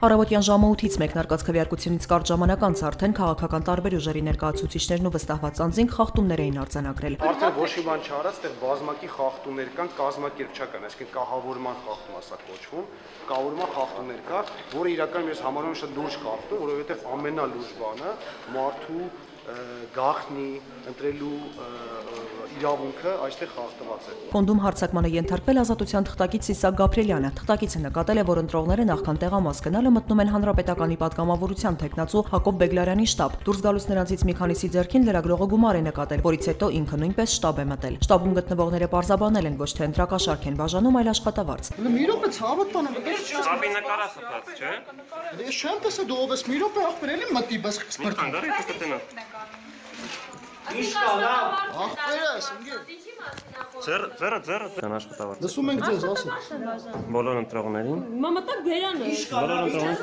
Առավոտյան ժամը 8-ից մեկնարկած քվեարկությունից կարճ ժամանակ անց արդեն քաղաքական տարբեր ուժերի ներկայացուցիչներն ու վստահված անձինք խախտումներ էին արձանագրել։ Արդեն ոչ մի բան չարած, այդտեղ բազմակի խախտումներ կան, կազմակերպչական, այսինքն կահավորման խախտում ասա կոչվում, կահավորման խախտումներ կա, որը իրականում ես համարում եմ շատ լուրջ խախտում, որովհետև ամենալուրջ բանը մարդու գաղտնի ընտրելու իրավունքը այստեղ խախտված է։ Ֆոնդում հարձակմանը ենթարկվել ազատության թղթակից Սիսակ Գաբրիելյանը։ Թղթակիցը նկատել է, որ ընտրողները նախքան տեղամաս գնալը մտնում են Հանրապետականի պատգամավորության թեկնածու Հակոբ Բեգլարյանի շտաբ։ Դուրս գալուց նրանցից մի քանիսի ձեռքին լրագրողը գումար է նկատել, որից հետո ինքը նույնպես շտաբ է մտել։ Շտաբում գտնվողները պարզաբանել են ոչ թե ընտրակաշարք են բաժանում, այլ աշխատավարձ։ Մի րոպե ցավոտ բան է, շտաբի նկարա սփած, չէ՞։ Ես չեմ տեսա դու ով ես, մի րոպե ախպեր էլի մտի, բաս Ստանդարտ է կտենա։ Ախպերս, ինգե։ Ձերը դան աշխատավարձ։ Լսում ենք ձեզ, ասա։ Բոլոր ընտրողներին։ Մամատակ բերանը։ Բոլոր ընտրողներին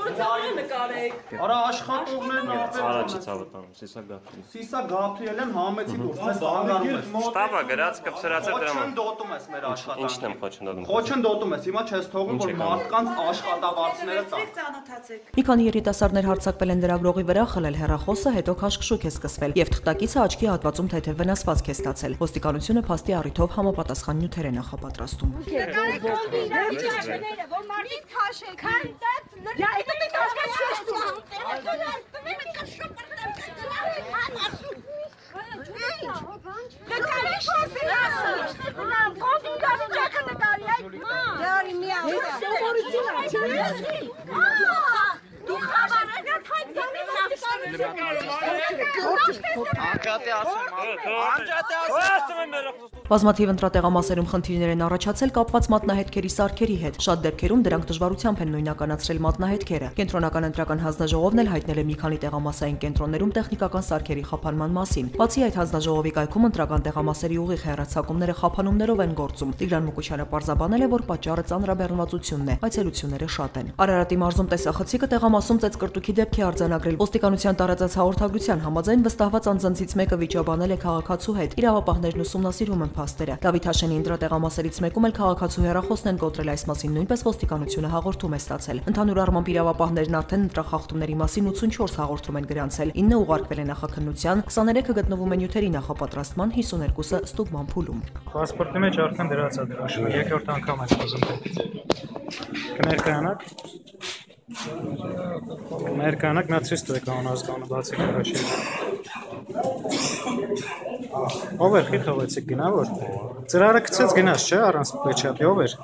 կտա։ նկարեք։ Արա աշխատողներն Առաջի ցավոտանում, Սիսակ Գաբրիելյան։ Սիսակ Գաբրիելյան համեցի դուրս, մեզ բանգարում ես։ Շտաբը գրած կպսրած է դրամը։ Խոչընդոտում ես մեր աշխատանքը։ Ինչն եմ խոչընդոտում։ Խոչընդոտում ես, հիմա չես թողում, որ մարդկանց աշխատավարձները տա։ Մի քանի երիտասարդներ հարձակվել են լրագրողի վրա, խլել հեռախոսը, հետո քաշքշուկ է սկսվել, եւ թղթակիցը աչքի հատվածում թեթև վնասվածք է ստացել։ Ոստիկանությունը փաստի առիթով համապատասխան նյութեր է նախապատրաստում։ Բազմաթիվ ընտրատեղամասերում խնդիրներ են առաջացել կապված մատնահետքերի սարքերի հետ։ Շատ դեպքերում դրանք դժվարությամբ են նույնականացրել մատնահետքերը։ Կենտրոնական ընտրական հանձնաժողովն էլ հայտնել է մի քանի տեղամասային կենտրոններում տեխնիկական սարքերի խափանման մասին։ Բացի այդ, հանձնաժողովի կայքում ընտրական տեղամասերի ուղիղ հեռարձակումները խափանումներով են գործում։ Տիգրան Մուկուչյանը պարզաբանել է, որ պատճառը ծանրաբեռնվածությունն է, այցելությունները շատ են։ Արարատի մարզում տեսախցիկը տեղամասում ծեծկրտուքի դեպք է արձանագրել։ Ոստիկանության տարածած հաղորդագրության համաձայն վստահված անձանցից մեկը վիճաբանել է քաղաքացու հետ։ Իրավապահներն ուսումնասիրում են փաստերը։ Դավիթ Հաշենի ընտրատեղամասերից մեկում էլ քաղաքացու հեռախոսն են կոտրել, այս մասին նույնպես ոստիկանությունը հաղորդում է ստացել։ Ընդհանուր առմամբ իրավապահներն արդեն ընտրախախտումների մասին 84 հաղորդում են գրանցել, 9 ուղարկվել են նախաքննության, 23-ը գտնվում են նյութերի նախապատրաստման, 52-ը ստուգման փուլում։ Պասպորտի մեջ արդեն դրած է դրոշը, երկրորդ անգամ է ուզում։ Կներկայանաք։ Ներկանակ նա ցույց տվեք անազգանը բացի քաշի։ Ով էր խիտ թողեցիք գնա որ։ Ծրարը գցեց գնաց չէ առանց պեչատի ով էր։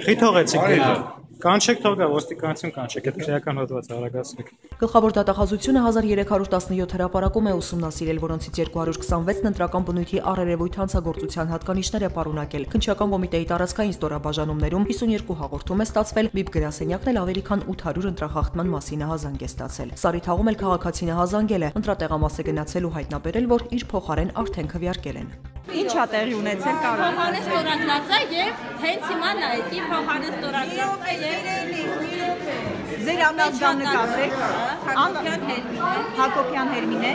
Խիտ թողեցիք գնա։ Կանչեք թողա ոստիկանություն կանչեք, այդ քրեական հոդվածը արագացնեք։ Գլխավոր դատախազությունը 1317 հրապարակում է ուսումնասիրել, որոնցից 226-ն ընտրական բնույթի առերևույթ հանցագործության հատկանիշներ է պարունակել։ Քննչական կոմիտեի տարածքային ստորաբաժանումներում 52 հաղորդում է ստացվել, բիբ գրասենյակն էլ ավելի քան 800 ընտրախախտման մասին ահազանգ է ստացել։ Սարիթաղում էլ քաղաքացին ահազանգել է, ընտրատեղամաս է գնացել ու հայտնաբերել, որ իր փոխարեն արդեն քվեարկել են։ Ինչ է տեղի ունեցել կարող։ Փոխանցած ստորագրած է եւ հենց հիմա նայեցի փոխանցած ստորագրած է եւ Ձեր անազգանը կասեք, Հակոբյան Հերմինե,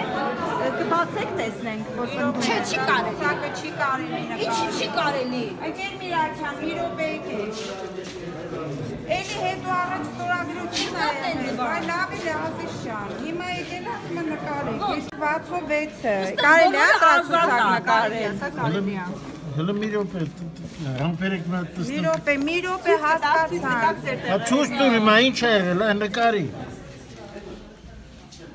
կբացեք տեսնենք, որ Չէ, չի կարելի, չի կարելի։ Ինչի չի կարելի։ Եկեր Միրաքյան, մի րոպեիկ է։ Էլի հետո առաջ ստորագրությունը է, լավ է լազիշ ջան։ Հիմա եկել ասում եմ նկարեք, ես 66-ը։ Կարելի է դրացուցակ նկարել, սա կարելի է։ Հələ մի րոպե, համբերեք մատ Մի րոպե հասկացանք։ Ցույց տուր հիմա ինչ է եղել, նկարի։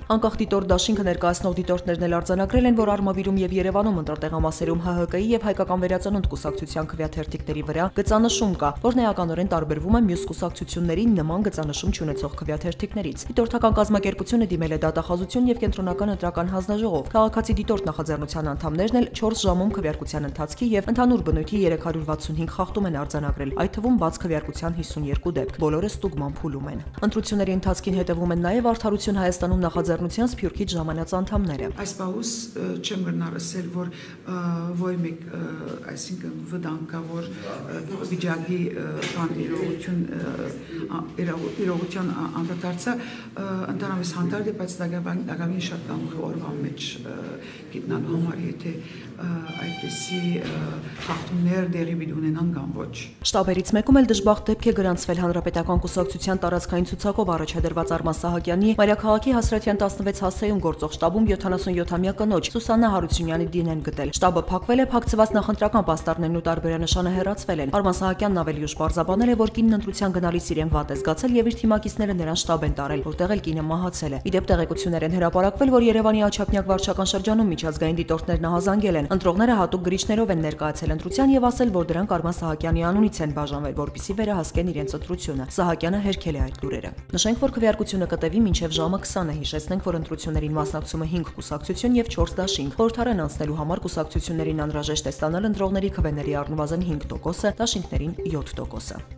Անկախ դիտորդ դաշինքը ներկայացնող դիտորդներն էլ արձանագրել են, որ Արմավիրում եւ Երևանում ընտրատեղամասերում ՀՀԿ-ի եւ Հայկական վերածնունդ կուսակցության քվեաթերթիկների վրա գծանշում կա, որն էականորեն տարբերվում է մյուս կուսակցությունների նման գծանշում չունեցող քվեաթերթիկներից։ Դիտորդական կազմակերպությունը դիմել է դատախազություն եւ կենտրոնական ընտրական հանձնաժողով։ Քաղաքացի դիտորդ նախաձեռնության անդամներն էլ 4 ժամում քվեարկության ընթացքի եւ ընդհանուր բնույթի 365 խախտում են արձանագրել, այդ թվում բաց քվեարկության 52 դեպք, բոլորը ստուգման փուլում են։ Ընտրությունների ընթացքին հետևում են նաեւ Արդարություն Հայաստանում նախաձեռնության նախաձեռնության Սփյուռքից ժամանած անդամները։ Այս պահուս չեմ գնալ ասել, որ ոյ մեկ, այսինքն վտանգա, որ վիճակի իրողության անդրադարձը ընդհանրապես հանդարտ է, բայց դակավին շատ կամուխ օրվա մեջ գիտնալու համար, եթե այդպեսի խախտումներ դեղի պիտի ունենան կամ ոչ։ Շտաբերից մեկում էլ դժբախտ դեպք է գրանցվել Հանրապետական կուսակցության տարածքային ցուցակով առաջադրված Արման Սահակյանի Մայրաքաղաքի Հասրաթյան 16 հասցեում գործող շտաբում 77-ամյա կնոջ Սուսաննա Հարությունյանի դին են գտել։ Շտաբը փակվել է, փակցված նախընտրական պաստառներն ու տարբերանշանը հեռացվել են։ Արման Սահակյանն ավելի ուշ պարզաբանել է, որ կինն ընտրության գնալիս իրեն վատ է զգացել եւ իր թիմակիցները նրան շտաբ են տարել, որտեղ էլ կինը մահացել է։ Իդեպ տեղեկություններ են հրապարակվել, որ Երևանի Աչափնյակ վարչական շրջանում միջազգային դիտորդներ նահազանգել են։ Ընտրողները հատուկ գրիչներով են ներկայացել ընտրության եւ ասել, որ դրանք Արման Սահակյանի անունից են բաժանվել, որպեսզի վերահասկեն իրենց ընտրությունը։ Սահակյանը հերքել է այդ լուրերը։ Նշենք, որ քվեարկությունը կտևի մինչև ժամը 20-ը։ Հիշեցնենք, որ ընտրություններին մասնակցում է 5 կուսակցություն եւ 4 դաշինք։ Խորհրդարան անցնելու համար կուսակցություններին անհրաժեշտ է ստանալ ընտրողների քվեների առնվազն 5%-ը, դաշինքներին 7%-ը։